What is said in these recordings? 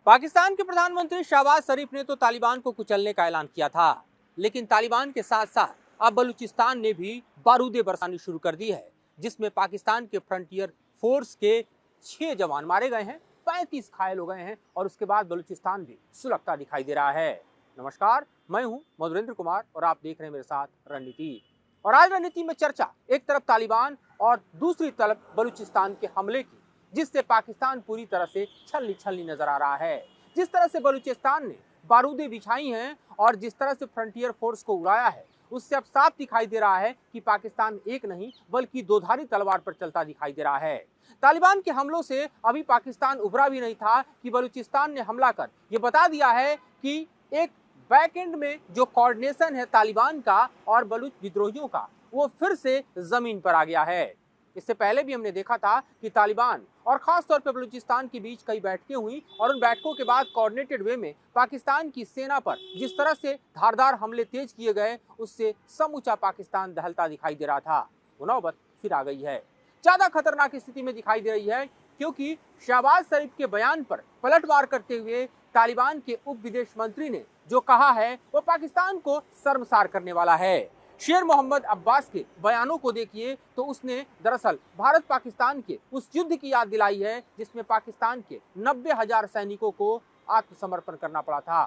पाकिस्तान के प्रधानमंत्री शहबाज शरीफ ने तो तालिबान को कुचलने का ऐलान किया था, लेकिन तालिबान के साथ साथ अब बलूचिस्तान ने भी बारूदें बरसानी शुरू कर दी है, जिसमें पाकिस्तान के फ्रंटियर फोर्स के 6 जवान मारे गए हैं, 35 घायल हो गए हैं और उसके बाद बलूचिस्तान भी सुलगता दिखाई दे रहा है। नमस्कार, मैं हूं मधुरेंद्र कुमार और आप देख रहे हैं मेरे साथ रणनीति। और आज रणनीति में चर्चा एक तरफ तालिबान और दूसरी तरफ बलूचिस्तान के हमले की, जिससे पाकिस्तान पूरी तरह से छलनी छलनी नजर आ रहा है। जिस तरह से बलूचिस्तान ने बारूदें बिछाई हैं और जिस तरह से फ्रंटियर फोर्स को उड़ाया है, उससे अब साफ दिखाई दे रहा है कि पाकिस्तान एक नहीं बल्कि दोधारी तलवार पर चलता दिखाई दे रहा है। तालिबान के हमलों से अभी पाकिस्तान उभरा भी नहीं था कि बलूचिस्तान ने हमला कर ये बता दिया है कि एक बैकएंड में जो कोऑर्डिनेशन है तालिबान का और बलूच विद्रोहियों का, वो फिर से जमीन पर आ गया है। इससे पहले भी हमने देखा था कि तालिबान और खास तौर पर बलूचिस्तान के बीच कई बैठकें हुई और उन बैठकों के बाद कोऑर्डिनेटेड वे में पाकिस्तान की सेना पर जिस तरह से धारदार हमले तेज किए गए, उससे समूचा पाकिस्तान दहलता दिखाई दे रहा था। वो नौबत फिर आ गई है, ज्यादा खतरनाक स्थिति में दिखाई दे रही है, क्योंकि शहबाज शरीफ के बयान पर पलटवार करते हुए तालिबान के उप विदेश मंत्री ने जो कहा है वो पाकिस्तान को शर्मसार करने वाला है। शेर मोहम्मद अब्बास के बयानों को देखिए तो उसने दरअसल भारत पाकिस्तान के उस युद्ध की याद दिलाई है जिसमें पाकिस्तान के 90,000 सैनिकों को आत्मसमर्पण करना पड़ा था।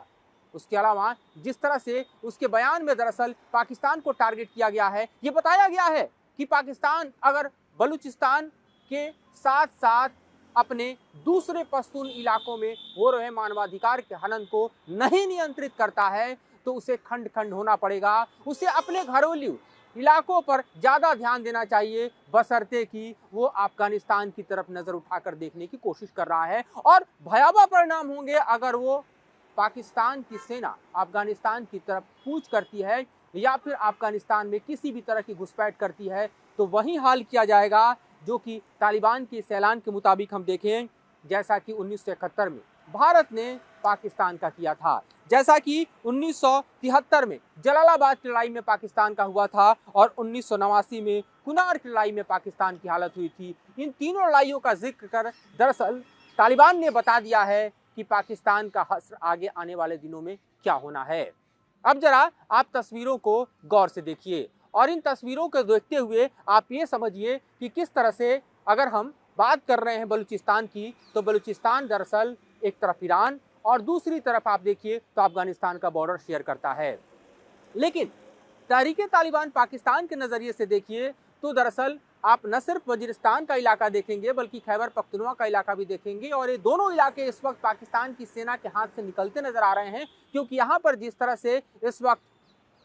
उसके अलावा जिस तरह से उसके बयान में दरअसल पाकिस्तान को टारगेट किया गया है, ये बताया गया है कि पाकिस्तान अगर बलूचिस्तान के साथ साथ अपने दूसरे पश्तून इलाकों में हो रहे मानवाधिकार के हनन को नहीं नियंत्रित करता है तो उसे खंड खंड होना पड़ेगा। उसे अपने घरेलू इलाकों पर ज्यादा ध्यान देना चाहिए, बशर्ते कि वो अफगानिस्तान की तरफ नजर उठाकर देखने की कोशिश कर रहा है। और भयावह परिणाम होंगे अगर वो पाकिस्तान की सेना अफगानिस्तान की तरफ कूच करती है या फिर अफगानिस्तान में किसी भी तरह की घुसपैठ करती है, तो वही हाल किया जाएगा जो कि तालिबान के इस ऐलान के मुताबिक हम देखें, जैसा कि 1971 में भारत ने पाकिस्तान का किया था, जैसा कि 1973 में जलालाबाद की लड़ाई में पाकिस्तान का हुआ था और 1989 में कुनार की लड़ाई में पाकिस्तान की हालत हुई थी। इन तीनों लड़ाइयों का जिक्र कर दरअसल तालिबान ने बता दिया है कि पाकिस्तान का हश्र आगे आने वाले दिनों में क्या होना है। अब जरा आप तस्वीरों को गौर से देखिए और इन तस्वीरों को देखते हुए आप ये समझिए कि किस तरह से अगर हम बात कर रहे हैं बलूचिस्तान की, तो बलूचिस्तान दरअसल एक तरफ ईरान और दूसरी तरफ आप देखिए तो अफगानिस्तान का बॉर्डर शेयर करता है। लेकिन तहरीके तालिबान पाकिस्तान के नज़रिए से देखिए तो दरअसल आप न सिर्फ वजीरिस्तान का इलाका देखेंगे बल्कि खैबर पख्तूनख्वा का इलाका भी देखेंगे और ये दोनों इलाके इस वक्त पाकिस्तान की सेना के हाथ से निकलते नजर आ रहे हैं, क्योंकि यहाँ पर जिस तरह से इस वक्त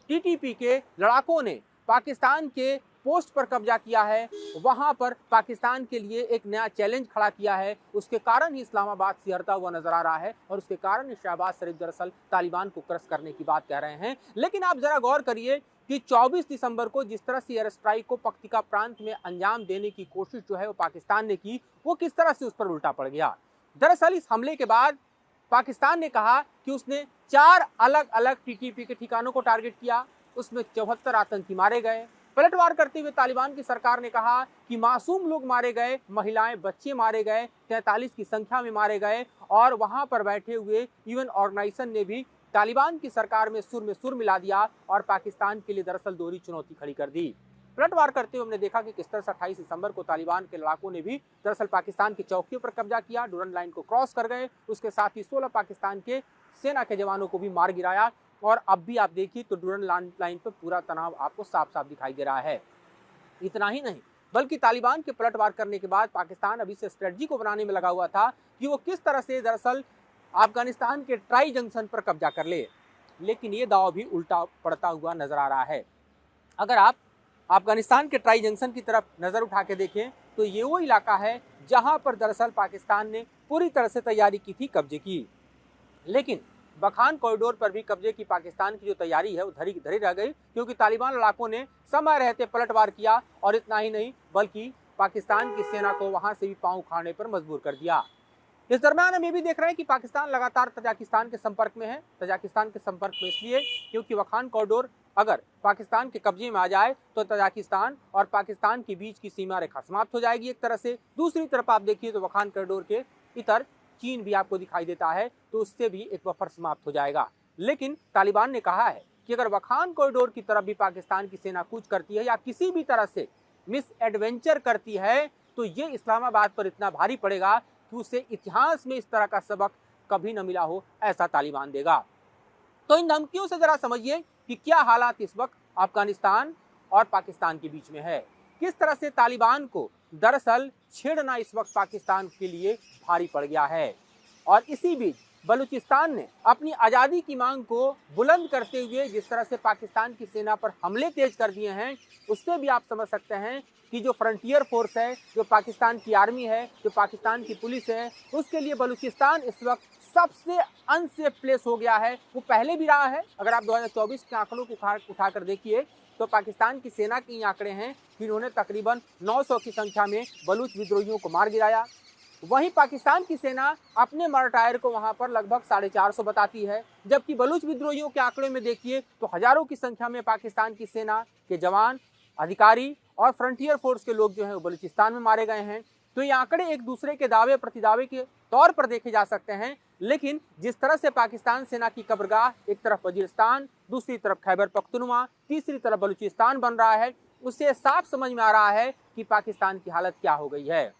टीटीपी के लड़ाकों ने पाकिस्तान के पोस्ट पर कब्जा किया है, वहां पर पाकिस्तान के लिए एक नया चैलेंज खड़ा किया है। उसके कारण ही इस्लामाबाद सिहरता हुआ नजर आ रहा है और उसके कारण शहबाज शरीफ दरअसल तालिबान को क्रश करने की बात कह रहे हैं। लेकिन आप जरा गौर करिए कि 24 दिसंबर को जिस तरह से एयर स्ट्राइक को पक्तिका प्रांत में अंजाम देने की कोशिश जो है वो पाकिस्तान ने की, वो किस तरह से उस पर उल्टा पड़ गया। दरअसल इस हमले के बाद पाकिस्तान ने कहा कि उसने 4 अलग अलग टीटीपी के ठिकानों को टारगेट किया, उसमें 74 आतंकी मारे गए। पलटवार करते हुए तालिबान की सरकार ने कहा कि मासूम लोग मारे गए, महिलाएं बच्चे मारे गए, 43 की संख्या में मारे गए और वहां पर बैठे हुए यूएन ऑर्गेनाइजेशन ने भी तालिबान की सरकार में सुर मिला दिया और पाकिस्तान के लिए दरअसल दोहरी चुनौती खड़ी कर दी। पलटवार करते हुए हमने देखा कि किस तरह से 28 दिसंबर को तालिबान के लड़ाकों ने भी दरअसल पाकिस्तान की चौकियों पर कब्जा किया, डूरन लाइन को क्रॉस कर गए, उसके साथ ही 16 पाकिस्तान के सेना के जवानों को भी मार गिराया और अब भी आप देखिए तो डूरन लाइन पर पूरा तनाव आपको साफ साफ दिखाई दे रहा है। इतना ही नहीं बल्कि तालिबान के पलटवार करने के बाद पाकिस्तान अभी से स्ट्रेटजी को बनाने में लगा हुआ था कि वो किस तरह से दरअसल अफगानिस्तान के ट्राई जंक्शन पर कब्जा कर ले, लेकिन ये दाव भी उल्टा पड़ता हुआ नजर आ रहा है। अगर आप अफगानिस्तान के ट्राई जंक्शन की तरफ नजर उठा के देखें तो ये वो इलाका है जहां पर दरअसल पाकिस्तान ने पूरी तरह से तैयारी की थी कब्जे की, लेकिन बखान कॉरिडोर पर भी कब्जे की पाकिस्तान की जो तैयारी है वो धरी धरी रह गई, क्योंकि तालिबान लड़ाकों ने समय रहते पलटवार किया और इतना ही नहीं बल्कि पाकिस्तान की सेना को वहां से भी पांव उखाड़ने पर मजबूर कर दिया। इस दरम्यान हम ये भी देख रहे हैं कि पाकिस्तान लगातार तजाकिस्तान के संपर्क में है। तजाकिस्तान के संपर्क में इसलिए क्योंकि वखान कॉरिडोर अगर पाकिस्तान के कब्जे में आ जाए तो तजाकिस्तान और पाकिस्तान के बीच की सीमा रेखा समाप्त हो जाएगी एक तरह से। दूसरी तरफ आप देखिए तो वखान कॉरिडोर के इतर चीन भी आपको दिखाई देता है तो उससे भी एक बफर समाप्त हो जाएगा। लेकिन तालिबान ने कहा है कि अगर वखान कॉरिडोर की तरफ भी पाकिस्तान की सेना कूच करती है या किसी भी तरह से मिस एडवेंचर करती है तो ये इस्लामाबाद पर इतना भारी पड़ेगा कि उसे इतिहास में इस तरह का सबक कभी न मिला हो, ऐसा तालिबान देगा। तो इन धमकियों से जरा समझिए कि क्या हालात इस वक्त अफगानिस्तान और पाकिस्तान के बीच में है। किस तरह से तालिबान को दरअसल छेड़ना इस वक्त पाकिस्तान के लिए भारी पड़ गया है। और इसी बीच बलूचिस्तान ने अपनी आज़ादी की मांग को बुलंद करते हुए जिस तरह से पाकिस्तान की सेना पर हमले तेज कर दिए हैं, उससे भी आप समझ सकते हैं कि जो फ्रंटियर फोर्स है, जो पाकिस्तान की आर्मी है, जो पाकिस्तान की पुलिस है, उसके लिए बलूचिस्तान इस वक्त सबसे अनसेफ प्लेस हो गया है। वो पहले भी रहा है। अगर आप 2024 के आंकड़ों को उठाकर देखिए तो पाकिस्तान की सेना के आंकड़े हैं कि इन्होंने तकरीबन 900 की संख्या में बलूच विद्रोहियों को मार गिराया। वहीं पाकिस्तान की सेना अपने मर्टायर को वहां पर लगभग 450 बताती है, जबकि बलूच विद्रोहियों के आंकड़े में देखिए तो हजारों की संख्या में पाकिस्तान की सेना के जवान, अधिकारी और फ्रंटियर फोर्स के लोग जो हैं वो बलूचिस्तान में मारे गए हैं। तो ये आंकड़े एक दूसरे के दावे प्रतिदावे के तौर पर देखे जा सकते हैं, लेकिन जिस तरह से पाकिस्तान सेना की कब्रगाह एक तरफ वजीरिस्तान, दूसरी तरफ खैबर पख्तूनख्वा, तीसरी तरफ बलूचिस्तान बन रहा है, उससे साफ समझ में आ रहा है कि पाकिस्तान की हालत क्या हो गई है।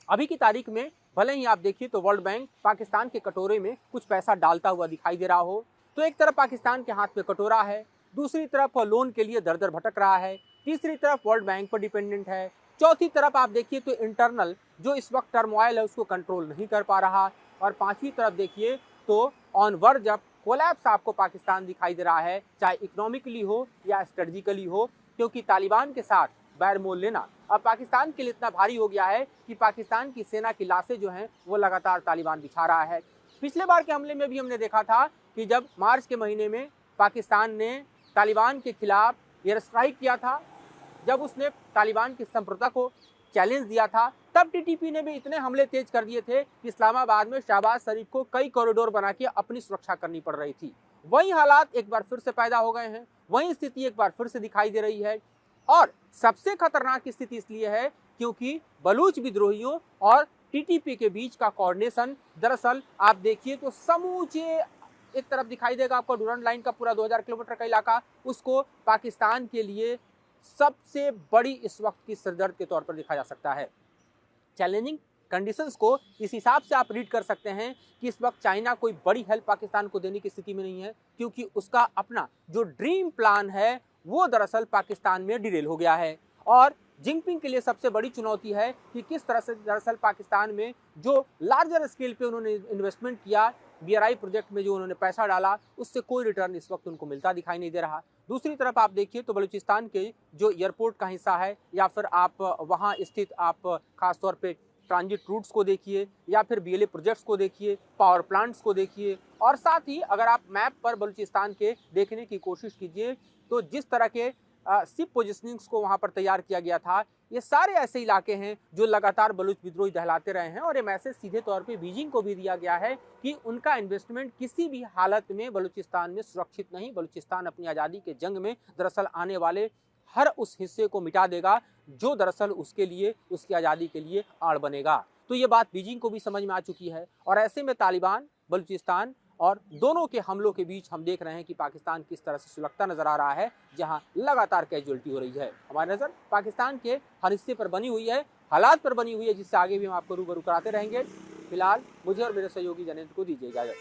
अभी की तारीख में भले ही आप देखिए तो वर्ल्ड बैंक पाकिस्तान के कटोरे में कुछ पैसा डालता हुआ दिखाई दे रहा हो, तो एक तरफ पाकिस्तान के हाथ में कटोरा है, दूसरी तरफ लोन के लिए दर दर भटक रहा है, तीसरी तरफ वर्ल्ड बैंक पर डिपेंडेंट है, चौथी तरफ आप देखिए तो इंटरनल जो इस वक्त टर्मोइल है उसको कंट्रोल नहीं कर पा रहा, और पांचवी तरफ देखिए तो ऑन वर्ज ऑफ कोलैप्स आपको पाकिस्तान दिखाई दे रहा है, चाहे इकोनॉमिकली हो या स्ट्रेटजिकली हो, क्योंकि तालिबान के साथ बैर मोल लेना अब पाकिस्तान के लिए इतना भारी हो गया है कि पाकिस्तान की सेना की लाशें जो हैं वो लगातार तालिबान बिछा रहा है। पिछले बार के हमले में भी हमने देखा था कि जब मार्च के महीने में पाकिस्तान ने तालिबान के खिलाफ एयर स्ट्राइक किया था, जब उसने तालिबान की संप्रभुता को चैलेंज दिया था, तब टीटीपी ने भी इतने हमले तेज कर दिए थे कि इस्लामाबाद में शहबाज शरीफ को कई कॉरिडोर बना के अपनी सुरक्षा करनी पड़ रही थी। वही हालात एक बार फिर से पैदा हो गए हैं, वही स्थिति एक बार फिर से दिखाई दे रही है। और सबसे खतरनाक स्थिति इसलिए है क्योंकि बलूच विद्रोहियों और टीटीपी के बीच का कोऑर्डिनेशन दरअसल आप देखिए तो समूचे एक तरफ दिखाई देगा आपको डुरंड लाइन का पूरा 2000 किलोमीटर का इलाका, उसको पाकिस्तान के लिए सबसे बड़ी इस वक्त की सिरदर्द के तौर पर देखा जा सकता है। चैलेंजिंग कंडीशंस को इस हिसाब से आप रीड कर सकते हैं कि इस वक्त चाइना कोई बड़ी हेल्प पाकिस्तान को देने की स्थिति में नहीं है, क्योंकि उसका अपना जो ड्रीम प्लान है वो दरअसल पाकिस्तान में डिरेल हो गया है। और जिनपिंग के लिए सबसे बड़ी चुनौती है कि किस तरह से दरअसल पाकिस्तान में जो लार्जर स्केल पे उन्होंने इन्वेस्टमेंट किया, BRI प्रोजेक्ट में जो उन्होंने पैसा डाला, उससे कोई रिटर्न इस वक्त उनको मिलता दिखाई नहीं दे रहा। दूसरी तरफ आप देखिए तो बलूचिस्तान के जो एयरपोर्ट का हिस्सा है या फिर आप वहाँ स्थित आप खासतौर पे ट्रांजिट रूट्स को देखिए या फिर BLA प्रोजेक्ट्स को देखिए, पावर प्लांट्स को देखिए, और साथ ही अगर आप मैप पर बलूचिस्तान के देखने की कोशिश कीजिए तो जिस तरह के शिप पोजिशनिंग्स को वहाँ पर तैयार किया गया था, ये सारे ऐसे इलाके हैं जो लगातार बलूच विद्रोही दहलाते रहे हैं। और ये मैसेज सीधे तौर पे बीजिंग को भी दिया गया है कि उनका इन्वेस्टमेंट किसी भी हालत में बलूचिस्तान में सुरक्षित नहीं। बलूचिस्तान अपनी आज़ादी के जंग में दरअसल आने वाले हर उस हिस्से को मिटा देगा जो दरअसल उसके लिए, उसकी आज़ादी के लिए आड़ बनेगा। तो ये बात बीजिंग को भी समझ में आ चुकी है। और ऐसे में तालिबान, बलूचिस्तान और दोनों के हमलों के बीच हम देख रहे हैं कि पाकिस्तान किस तरह से सुलगता नजर आ रहा है, जहां लगातार कैजुअलिटी हो रही है। हमारी नज़र पाकिस्तान के हर हिस्से पर बनी हुई है, हालात पर बनी हुई है, जिससे आगे भी हम आपको रूबरू कराते रहेंगे। फिलहाल मुझे और मेरे सहयोगी जनेंद्र को दीजिए इजाजत।